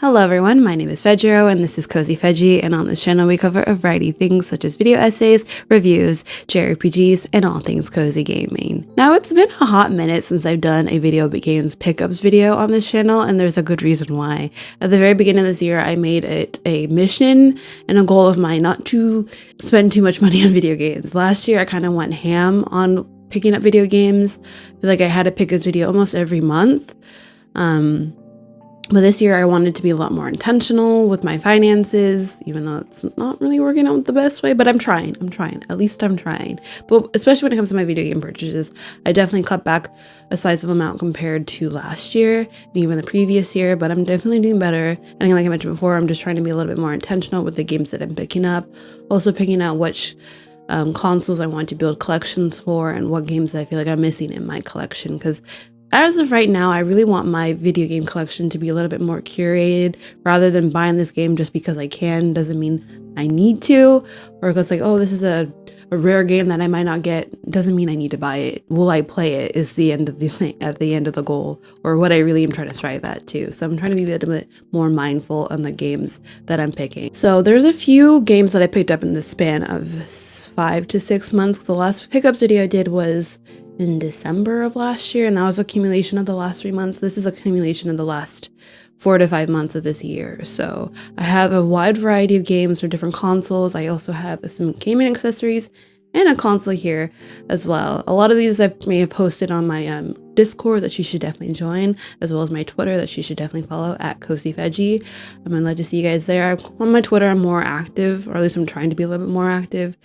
Hello everyone, my name is Fejiro and this is Cozy Feji, and on this channel we cover a variety of things such as video essays, reviews, JRPGs, and all things cozy gaming. Now it's been a hot minute since I've done a video games pickups video on this channel, and there's a good reason why. At the very beginning of this year I made it a mission and a goal of mine not to spend too much money on video games. Last year I kind of went ham on picking up video games. I feel like I had to pick this video almost every month. But this year I wanted to be a lot more intentional with my finances, even though it's not really working out the best way, but I'm trying. At least I'm trying. But especially when it comes to my video game purchases, I definitely cut back a sizable amount compared to last year and even the previous year, but I'm definitely doing better. And like I mentioned before, I'm just trying to be a little bit more intentional with the games that I'm picking up. Also picking out which consoles I want to build collections for and what games I feel like I'm missing in my collection, because as of right now, I really want my video game collection to be a little bit more curated rather than buying this game just because I can. Doesn't mean I need to, or because like, oh, this is a rare game that I might not get. Doesn't mean I need to buy it. Will I play it is the end of the thing, at the end of the goal, or what I really am trying to strive at too. So I'm trying to be a bit more mindful on the games that I'm picking. So there's a few games that I picked up in the span of 5 to 6 months. The last pickups video I did was in December of last year, and that was accumulation of the last 3 months. This is accumulation of the last 4 to 5 months of this year. So I have a wide variety of games for different consoles. I also have some gaming accessories and a console here as well. A lot of these I may have posted on my Discord that you should definitely join, as well as my Twitter that you should definitely follow at Cozy Feji. I'm glad to see you guys there. On my Twitter I'm more active, or at least I'm trying to be a little bit more active,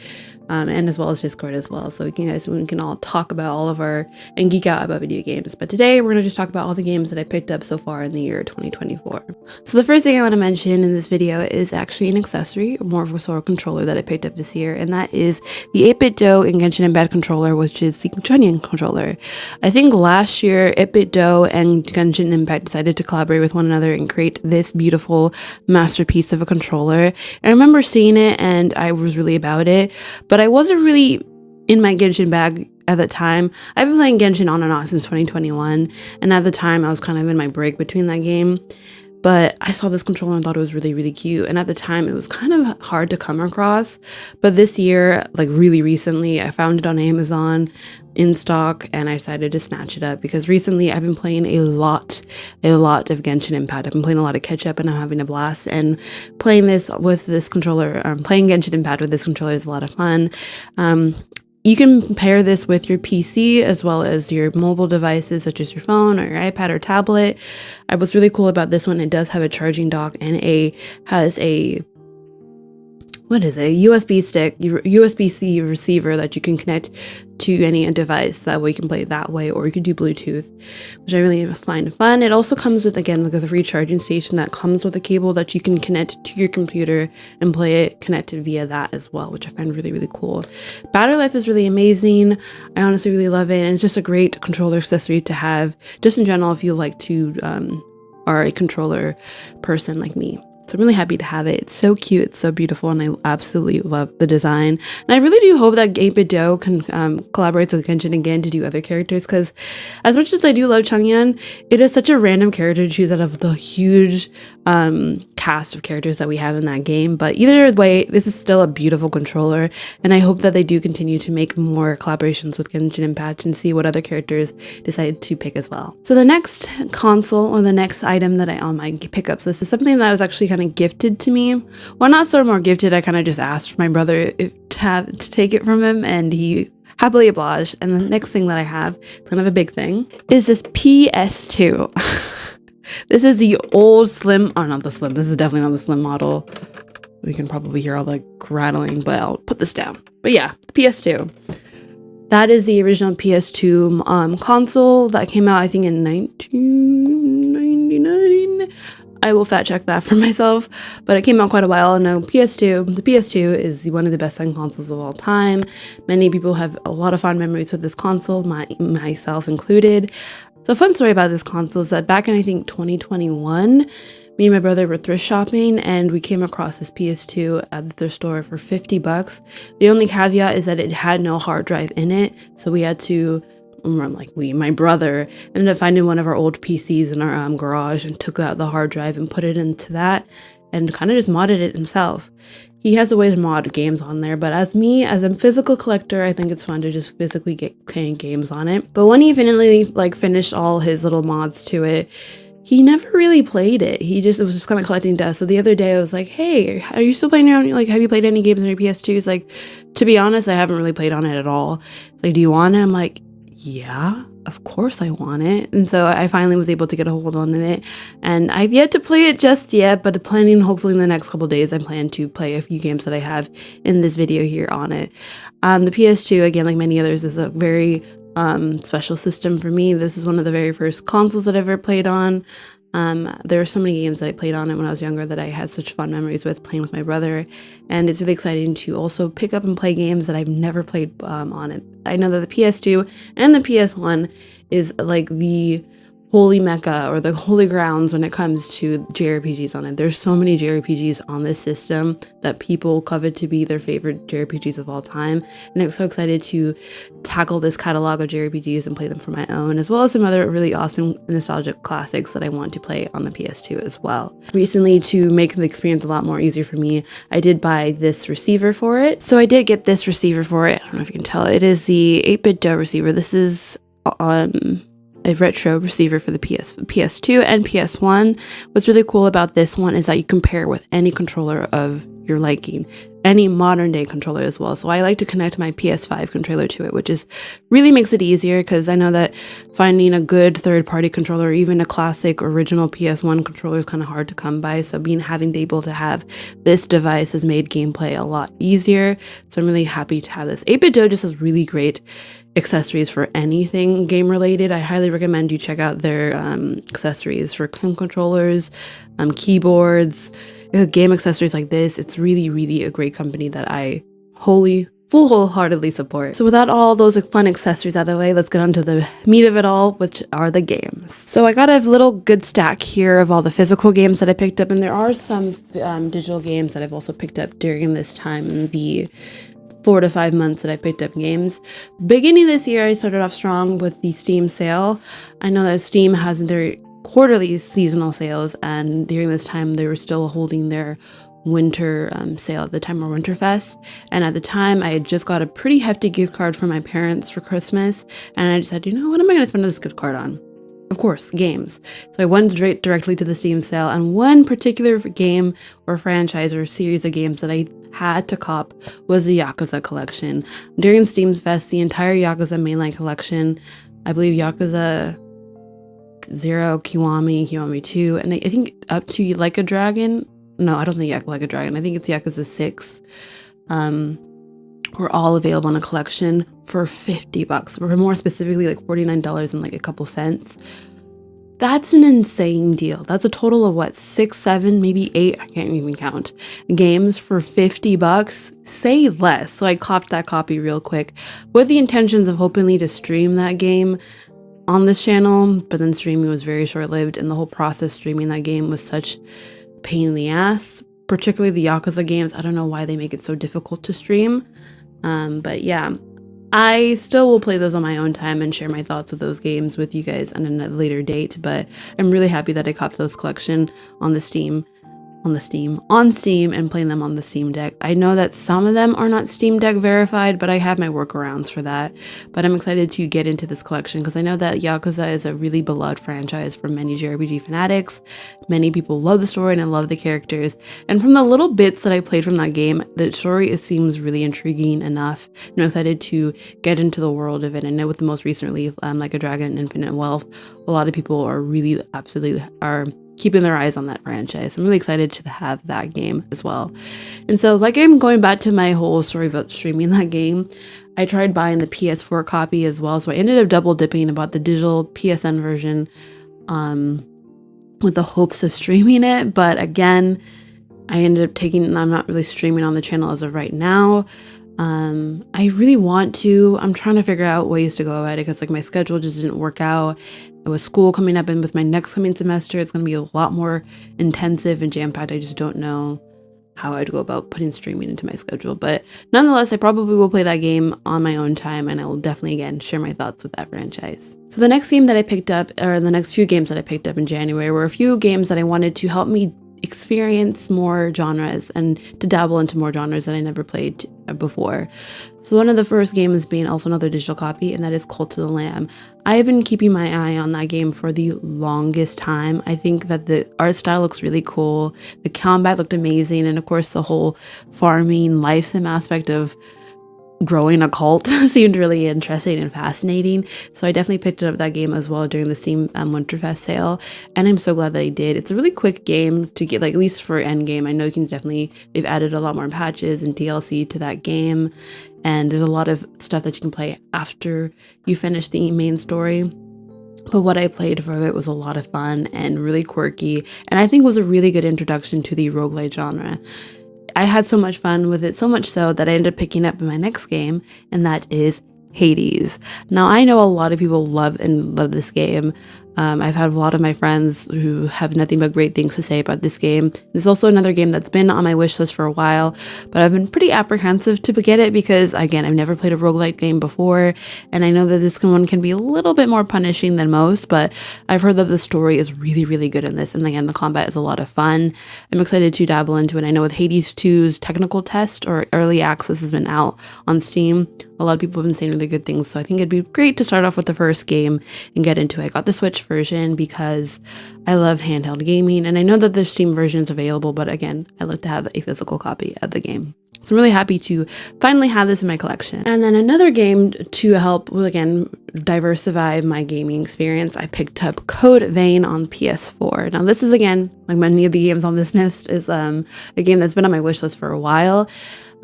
and as well as Discord as well, so we can all talk about all of our and geek out about video games. But today we're going to just talk about all the games that I picked up so far in the year 2024. So the first thing I want to mention in this video is actually an accessory, more of a sort of controller that I picked up this year, and that is the 8BitDo and Genshin Impact controller, which is the Chunyan controller. I think last year 8BitDo and Genshin Impact decided to collaborate with one another and create this beautiful masterpiece of a controller. I remember seeing it and I was really about it, but I wasn't really in my Genshin bag at the time. I've been playing Genshin on and off since 2021, and at the time I was kind of in my break between that game. But I saw this controller and thought it was really, really cute. And at the time, it was kind of hard to come across. But this year, like really recently, I found it on Amazon in stock and I decided to snatch it up because recently I've been playing a lot of Genshin Impact. I've been playing a lot of catch up and I'm having a blast. And playing this with this controller, playing Genshin Impact with this controller is a lot of fun. You can pair this with your PC as well as your mobile devices such as your phone or your iPad or tablet. What's really cool about this one, it does have a charging dock and has a USB stick, USB-C receiver that you can connect to any device. That way you can play it that way, or you can do Bluetooth, which I really find fun. It also comes with, again, like a free charging station that comes with a cable that you can connect to your computer and play it connected via that as well, which I find really, really cool. Battery life is really amazing. I honestly really love it, and it's just a great controller accessory to have, just in general, if you like to, are a controller person like me. So I'm really happy to have it. It's so cute, it's so beautiful, and I absolutely love the design. And I really do hope that 8BitDo can collaborate with Genshin again to do other characters, because as much as I do love Chunyan, it is such a random character to choose out of the huge cast of characters that we have in that game. But either way, this is still a beautiful controller, and I hope that they do continue to make more collaborations with Genshin Impact and see what other characters decide to pick as well. So the next console, or the next item that I on my pickups list, is something that was actually kind of gifted to me. Well, not sort of more gifted, I kind of just asked my brother to take it from him, and he happily obliged. And the next thing that I have, it's kind of a big thing, is this PS2. This is the old slim, or not the slim, this is definitely not the slim model. We can probably hear all the rattling, but I'll put this down. But yeah, PS2. That is the original PS2 console that came out, I think, in 1999. I will fact check that for myself, but it came out quite a while ago. The PS2 is one of the best selling consoles of all time. Many people have a lot of fond memories with this console, myself included. So a fun story about this console is that back in, I think, 2021, me and my brother were thrift shopping and we came across this PS2 at the thrift store for $50. The only caveat is that it had no hard drive in it, so we had to my brother ended up finding one of our old PCs in our garage and took out the hard drive and put it into that and kind of just modded it himself. He has a way to mod games on there, but as a physical collector, I think it's fun to just physically get playing games on it. But when he finally finished all his little mods to it, he never really played it. It was just kind of collecting dust. So the other day I was like, hey, are you still playing around? Have you played any games on your PS2? He's like, to be honest, I haven't really played on it at all. It's like, do you want it? I'm like, yeah, of course I want it. And so I finally was able to get a hold on it, and I've yet to play it just yet, but planning hopefully in the next couple days, I plan to play a few games that I have in this video here on it. The PS2, again, like many others, is a very special system for me. This is one of the very first consoles that I ever played on. There are so many games that I played on it when I was younger that I had such fun memories with playing with my brother, and it's really exciting to also pick up and play games that I've never played on it. I know that the PS2 and the PS1 is like the holy mecca or the holy grounds when it comes to JRPGs on it. There's so many JRPGs on this system that people covet to be their favorite JRPGs of all time, and I'm so excited to tackle this catalog of JRPGs and play them for my own, as well as some other really awesome nostalgic classics that I want to play on the PS2 as well. Recently, to make the experience a lot more easier for me, I did buy this receiver for it. So I did get this receiver for it. I don't know if you can tell. It is the 8BitDo receiver. This is a retro receiver for the PS2 and PS1. What's really cool about this one is that you can pair with any controller of your liking, any modern day controller as well. So I like to connect my PS5 controller to it, which is really makes it easier, because I know that finding a good third-party controller or even a classic original PS1 controller is kind of hard to come by. So having to able to have this device has made gameplay a lot easier. So I'm really happy to have this. 8BitDo just has really great accessories for anything game related. I highly recommend you check out their accessories for controllers, keyboards, game accessories like this. It's really, really a great company that I wholeheartedly support. So without all those fun accessories out of the way, let's get on to the meat of it all, which are the games. So I got a little good stack here of all the physical games that I picked up, and there are some digital games that I've also picked up during this time in the 4 to 5 months that I picked up games. Beginning this year, I started off strong with the Steam sale. I know that Steam has their quarterly seasonal sales, and during this time they were still holding their winter sale at the time, or Winterfest. And at the time I had just got a pretty hefty gift card from my parents for Christmas, and I decided, what am I going to spend this gift card on? Of course, games. So I went directly to the Steam sale, and one particular game or franchise or series of games that I had to cop was the Yakuza collection. During Steam Fest, the entire Yakuza mainline collection, I believe Yakuza 0, Kiwami 2, and I think up to Like a Dragon. No, I don't think Like a Dragon. I think it's Yakuza 6. Were all available in a collection for $50, or more specifically like $49 and like a couple cents. That's an insane deal. That's a total of what, 6, 7, maybe 8, I can't even count, games for $50. Say less. So I copped that copy real quick with the intentions of hopefully to stream that game on this channel, but then streaming was very short-lived, and the whole process streaming that game was such pain in the ass, particularly the Yakuza games. I don't know why they make it so difficult to stream. But yeah, I still will play those on my own time and share my thoughts with those games with you guys on a later date, but I'm really happy that I copped those collection on Steam and playing them on the Steam Deck. I know that some of them are not Steam Deck verified, but I have my workarounds for that. But I'm excited to get into this collection because I know that Yakuza is a really beloved franchise for many JRPG fanatics. Many people love the story and I love the characters. And from the little bits that I played from that game, the story seems really intriguing enough. And I'm excited to get into the world of it. I know with the most recent release, Like a Dragon Infinite Wealth, a lot of people are really absolutely keeping their eyes on that franchise. I'm really excited to have that game as well. And so like I'm going back to my whole story about streaming that game, I tried buying the PS4 copy as well. So I ended up double dipping about the digital PSN version with the hopes of streaming it. But again, I ended up I'm not really streaming on the channel as of right now. I really want to. I'm trying to figure out ways to go about it because like my schedule just didn't work out. With school coming up and with my next coming semester, it's going to be a lot more intensive and jam-packed. I just don't know how I'd go about putting streaming into my schedule. But nonetheless, I probably will play that game on my own time, and I will definitely, again, share my thoughts with that franchise. So the next game that I picked up, or the next few games that I picked up in January, were a few games that I wanted to help me experience more genres and to dabble into more genres that I never played before. So one of the first games being also another digital copy, and that is Cult of the Lamb. I've been keeping my eye on that game for the longest time. I think that the art style looks really cool. The combat looked amazing. And of course, the whole farming life sim aspect of growing a cult seemed really interesting and fascinating. So I definitely picked up that game as well during the Steam Winterfest sale, and I'm so glad that I did. It's a really quick game to get, like, at least for endgame. I know you can definitely, they've added a lot more patches and DLC to that game, and there's a lot of stuff that you can play after you finish the main story. But what I played for it was a lot of fun and really quirky, and I think was a really good introduction to the roguelite genre. I had so much fun with it, so much so that I ended up picking up my next game, and that is Hades. Now, I know a lot of people love this game. I've had a lot of my friends who have nothing but great things to say about this game. There's also another game that's been on my wish list for a while, but I've been pretty apprehensive to get it because, again, I've never played a roguelite game before, and I know that this one can be a little bit more punishing than most, but I've heard that the story is really, really good in this, and again, the combat is a lot of fun. I'm excited to dabble into it. I know with Hades 2's technical test or early access has been out on Steam, a lot of people have been saying really good things, so I think it'd be great to start off with the first game and get into it. I got the Switch version because I love handheld gaming, and I know that there's Steam versions available, but again, I like to have a physical copy of the game. So I'm really happy to finally have this in my collection. And then another game to help with, again, diversify my gaming experience, I picked up Code Vein on PS4. Now this is, again, like many of the games on this list, is a game that's been on my wish list for a while.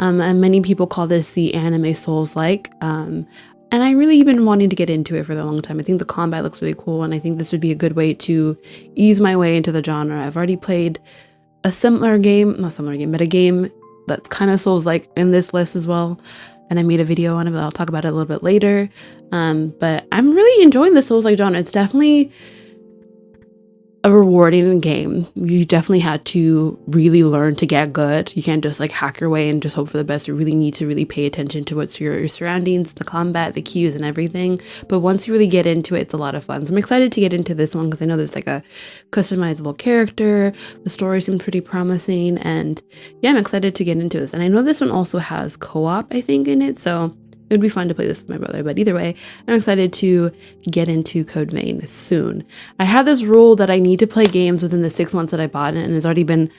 And many people call this the anime Souls-like. And I really been wanting to get into it for a long time. I think the combat looks really cool, and I think this would be a good way to ease my way into the genre. I've already played a similar game, not similar game, but a game that's kind of Souls-like in this list as well. And I made a video on it, but I'll talk about it a little bit later. But I'm really enjoying the Souls-like genre. It's definitely a rewarding game. You definitely had to really learn to get good. You can't just like hack your way and just hope for the best. You really need to really pay attention to what's your surroundings, the combat, the cues, and everything. But once you really get into it, it's a lot of fun. So I'm excited to get into this one because I know there's like a customizable character. The story seems pretty promising, and yeah, I'm excited to get into this. And I know this one also has co-op, I think, in it. So it would be fun to play this with my brother, but either way, I'm excited to get into Code Vein soon. I have this rule that I need to play games within the 6 months that I bought it, and it's already been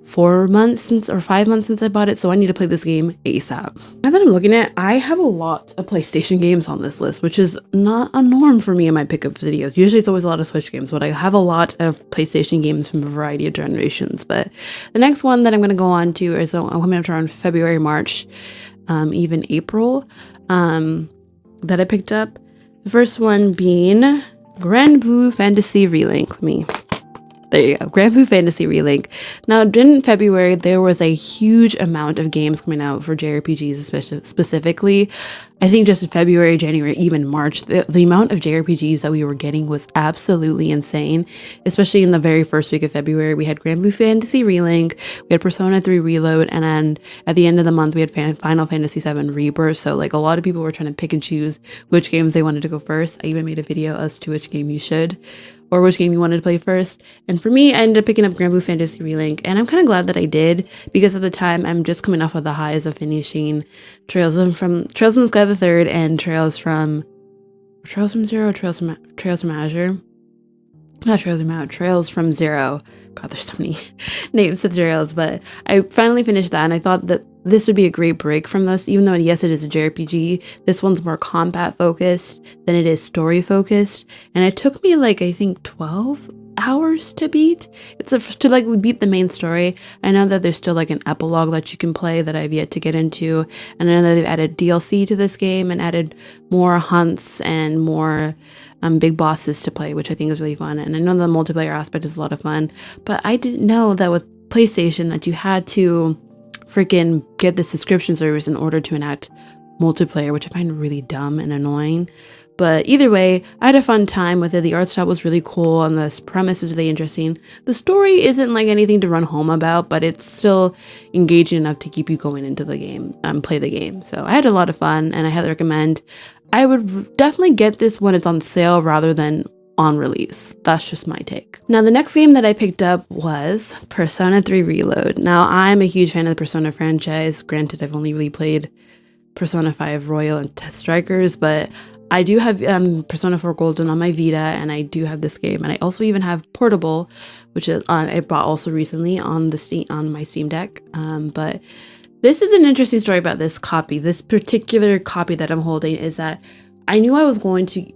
4 months or 5 months since I bought it, so I need to play this game ASAP. Now that I'm looking at it, I have a lot of PlayStation games on this list, which is not a norm for me in my pickup videos. Usually it's always a lot of Switch games, but I have a lot of PlayStation games from a variety of generations. But the next one that I'm going to go on to is I'm coming up to around February, March, even April, that I picked up. The first one being Grand Blue Fantasy Relink. There you go, Grand Blue Fantasy Relink. Now, in February, there was a huge amount of games coming out for JRPGs, specifically. I think just in February, January, even March, the amount of JRPGs that we were getting was absolutely insane. Especially in the very first week of February, we had Grand Blue Fantasy Relink, we had Persona 3 Reload, and then at the end of the month, we had Final Fantasy VII Rebirth. So like a lot of people were trying to pick and choose which games they wanted to go first. I even made a video as to which game you should, or which game you wanted to play first. And for me, I ended up picking up Grand Blue Fantasy Relink, and I'm kind of glad that I did, because at the time, I'm just coming off of the highs of finishing Trails in the Sky the Third and Trails from Zero, Trails from Azure. Not Trails from Azure, Trails from Zero. God, there's so many names to Trails, but I finally finished that, and I thought that this would be a great break from this, even though, yes, it is a JRPG. This one's more combat focused than it is story focused, and it took me like, I think 12 hours to beat. To like beat the main story. I know that there's still like an epilogue that you can play that I've yet to get into, and I know that they've added DLC to this game and added more hunts and more big bosses to play, which I think is really fun. And I know the multiplayer aspect is a lot of fun, but I didn't know that with PlayStation that you had to freaking get the subscription service in order to enact multiplayer, which I find really dumb and annoying. But either way, I had a fun time with it. The art style was really cool and this premise was really interesting. The story isn't like anything to run home about, but it's still engaging enough to keep you going into the game, play the game. So I had a lot of fun and I highly recommend. I would definitely get this when it's on sale rather than on release. That's just my take. Now, the next game that I picked up was Persona 3 Reload. Now, I'm a huge fan of the Persona franchise. Granted, I've only really played Persona 5 Royal and Test Strikers, but I do have Persona 4 Golden on my Vita, and I do have this game, and I also even have Portable, which is I bought also recently on my Steam Deck. But this is an interesting story about this copy. This particular copy that I'm holding is that I knew I was going to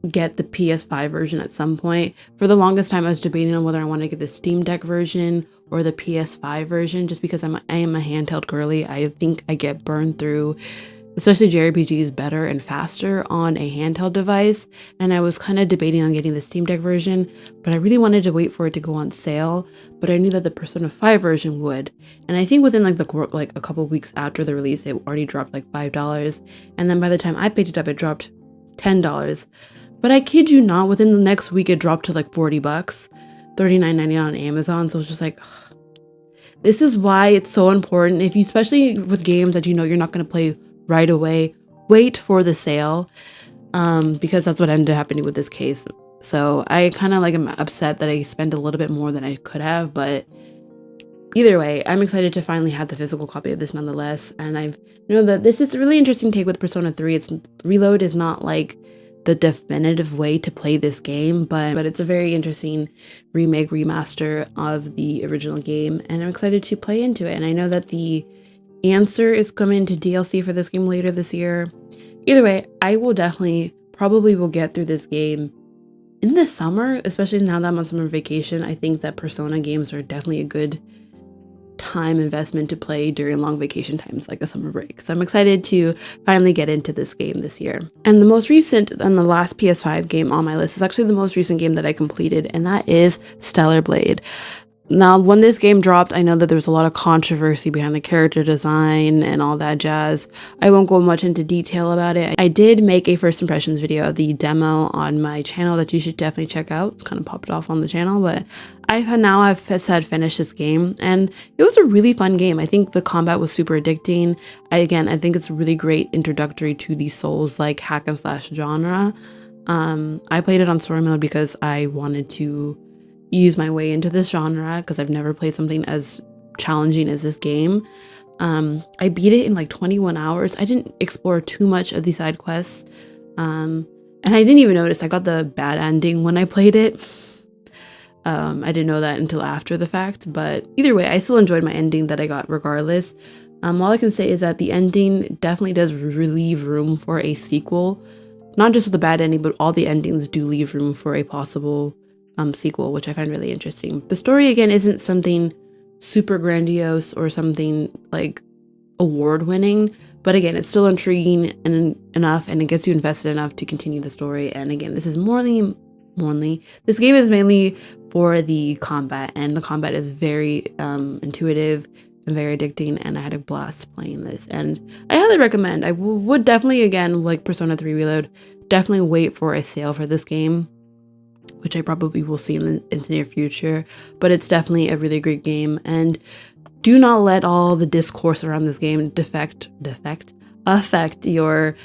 get the PS5 version at some point. For the longest time, I was debating on whether I want to get the Steam Deck version or the PS5 version, just because I am a handheld girly. I think I get burned through, especially JRPGs, better and faster on a handheld device. And I was kind of debating on getting the Steam Deck version, but I really wanted to wait for it to go on sale. But I knew that the Persona 5 version would. And I think within like a couple weeks after the release, it already dropped like $5. And then by the time I picked it up, it dropped $10. But I kid you not, within the next week, it dropped to like $40, $39.99 on Amazon. So it's just like, this is why it's so important. If you, especially with games that you know you're not going to play right away, wait for the sale, because that's what ended up happening with this case. So I kind of like am upset that I spent a little bit more than I could have, but either way, I'm excited to finally have the physical copy of this nonetheless. And I know that this is a really interesting take with Persona 3. It's Reload is not like the definitive way to play this game, but it's a very interesting remake, remaster of the original game, and I'm excited to play into it. And I know that the answer is coming to DLC for this game later this year. Either way, I will probably will get through this game in the summer, especially now that I'm on summer vacation. I think that Persona games are definitely a good time investment to play during long vacation times like a summer break. So I'm excited to finally get into this game this year. And the most recent and the last PS5 game on my list is actually the most recent game that I completed, and that is Stellar Blade. Now, when this game dropped, I know that there's a lot of controversy behind the character design and all that jazz. I won't go much into detail about it. I did make a first impressions video of the demo on my channel that you should definitely check out. It's kind of popped off on the channel, but I've finished this game, and it was a really fun game. I think the combat was super addicting. I think it's a really great introductory to the Souls-like hack and slash genre. I played it on story mode because I wanted to ease my way into this genre because I've never played something as challenging as this game. I beat it in like 21 hours. I didn't explore too much of the side quests, and I didn't even notice I got the bad ending when I played it. I didn't know that until after the fact, but either way, I still enjoyed my ending that I got regardless. All I can say is that the ending definitely does leave room for a sequel. Not just with the bad ending, but all the endings do leave room for a possible sequel, which I find really interesting. The story, again, isn't something super grandiose or something like award-winning, but again, it's still intriguing enough, and it gets you invested enough to continue the story. And again, this game is mainly for the combat, and the combat is very intuitive and very addicting, and I had a blast playing this, and I highly recommend. I would definitely, again, like Persona 3 Reload, definitely wait for a sale for this game, which I probably will see in the near future, but it's definitely a really great game. And do not let all the discourse around this game affect your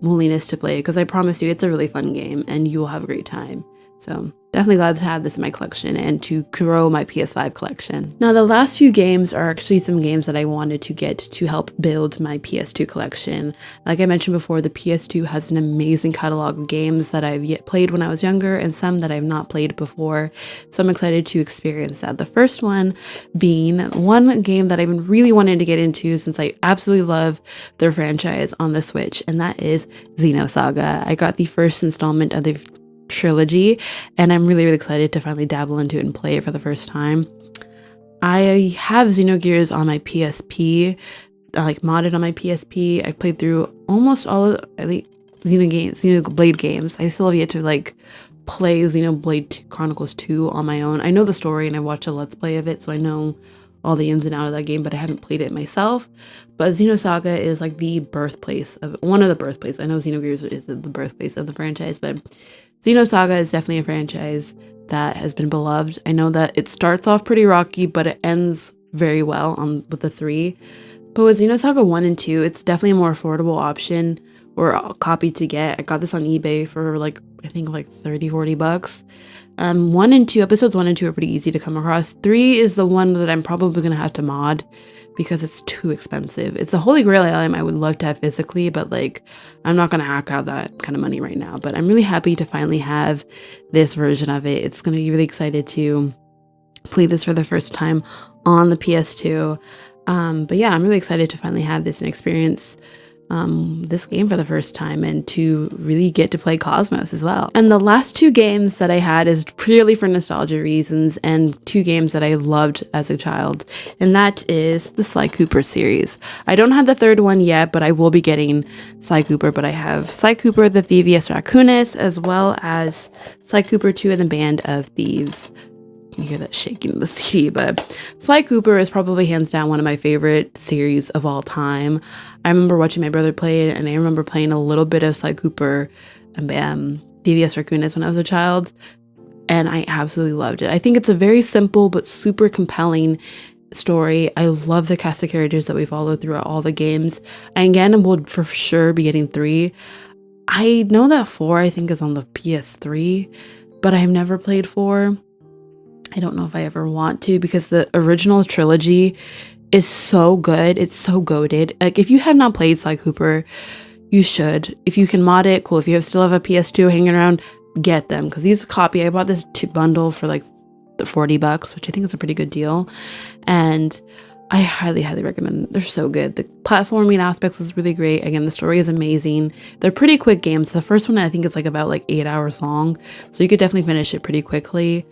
willingness to play, because I promise you it's a really fun game and you will have a great time. So definitely glad to have this in my collection and to grow my PS5 collection. Now, the last few games are actually some games that I wanted to get to help build my PS2 collection. Like I mentioned before, the PS2 has an amazing catalog of games that I've yet played when I was younger and some that I've not played before. So I'm excited to experience that. The first one being one game that I've been really wanting to get into since I absolutely love their franchise on the Switch, and that is Xenosaga. I got the first installment of the trilogy, and I'm really excited to finally dabble into it and play it for the first time. I have Xenogears on my PSP, like modded on my PSP. I've played through almost all of the Xenoblade games. I still have yet to like play Xenoblade Chronicles 2 on my own. I know the story and I watched a Let's Play of it, so I know all the ins and outs of that game, but I haven't played it myself. But Xenosaga is like the birthplace of one of the birthplaces. I know Xenogears is the birthplace of the franchise, but Xenosaga is definitely a franchise that has been beloved. I know that it starts off pretty rocky, but it ends very well with the 3. But with Xenosaga 1 and 2, it's definitely a more affordable option or a copy to get. I got this on eBay for like, I think like 30-40 bucks. 1 and 2, episodes 1 and 2 are pretty easy to come across. 3 is the one that I'm probably going to have to mod because it's too expensive. It's a Holy Grail item I would love to have physically, but like, I'm not going to hack out that kind of money right now. But I'm really happy to finally have this version of it. It's going to be really excited to play this for the first time on the PS2. But yeah, I'm really excited to finally have this and experience this game for the first time and to really get to play Cosmos as well. And the last 2 games that I had is purely for nostalgia reasons and 2 games that I loved as a child, and that is the Sly Cooper series. I don't have the 3rd one yet, but I will be getting Sly Cooper, but I have Sly Cooper the Thievius Raccoonus as well as Sly Cooper 2 and the Band of Thieves. You hear that shaking of the CD, but Sly Cooper is probably hands down one of my favorite series of all time. I remember watching my brother play it, and I remember playing a little bit of Sly Cooper and Thievius Raccoonus when I was a child, and I absolutely loved it. I think it's a very simple but super compelling story. I love the cast of characters that we follow throughout all the games, and again, we'll for sure be getting 3. I know that 4 I think is on the PS3, but I've never played 4. I don't know if I ever want to because the original trilogy is so good. It's so goated. Like, if you have not played Sly Cooper, you should. If you can mod it, cool. If you still have a PS2 hanging around, get them. Because these copy, I bought this bundle for like 40 bucks, which I think is a pretty good deal. And I highly, highly recommend them. They're so good. The platforming aspects is really great. Again, the story is amazing. They're pretty quick games. The first one, I think, is like about like 8 hours long. So you could definitely finish it pretty quickly.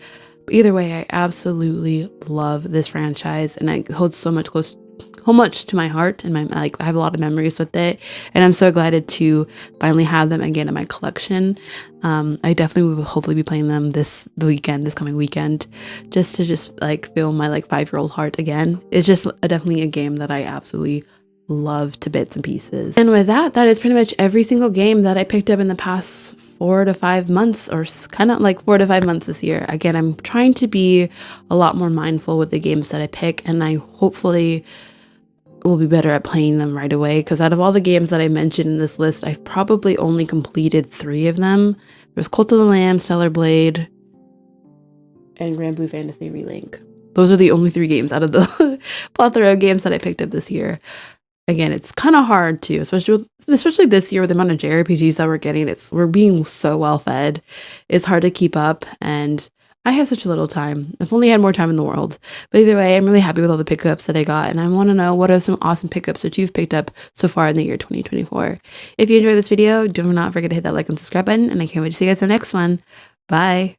Either way, I absolutely love this franchise, and it holds so much to my heart, and I have a lot of memories with it, and I'm so glad to finally have them again in my collection. I definitely will hopefully be playing them this coming weekend, just to like feel my like 5-year-old heart again. It's just definitely a game that I absolutely love to bits and pieces. And with that is pretty much every single game that I picked up in the past 4 to 5 months, or kind of like 4 to 5 months this year. Again, I'm trying to be a lot more mindful with the games that I pick, and I hopefully will be better at playing them right away, because out of all the games that I mentioned in this list, I've probably only completed 3 of them. There's Cult of the Lamb, Stellar Blade, and Grand Blue Fantasy Relink. Those are the only 3 games out of the plethora of games that I picked up this year. Again, it's kind of hard too, especially this year with the amount of JRPGs that we're getting. We're being so well fed. It's hard to keep up, and I have such a little time. I've only had more time in the world. But either way, I'm really happy with all the pickups that I got, and I want to know what are some awesome pickups that you've picked up so far in the year 2024. If you enjoyed this video, do not forget to hit that like and subscribe button, and I can't wait to see you guys in the next one. Bye!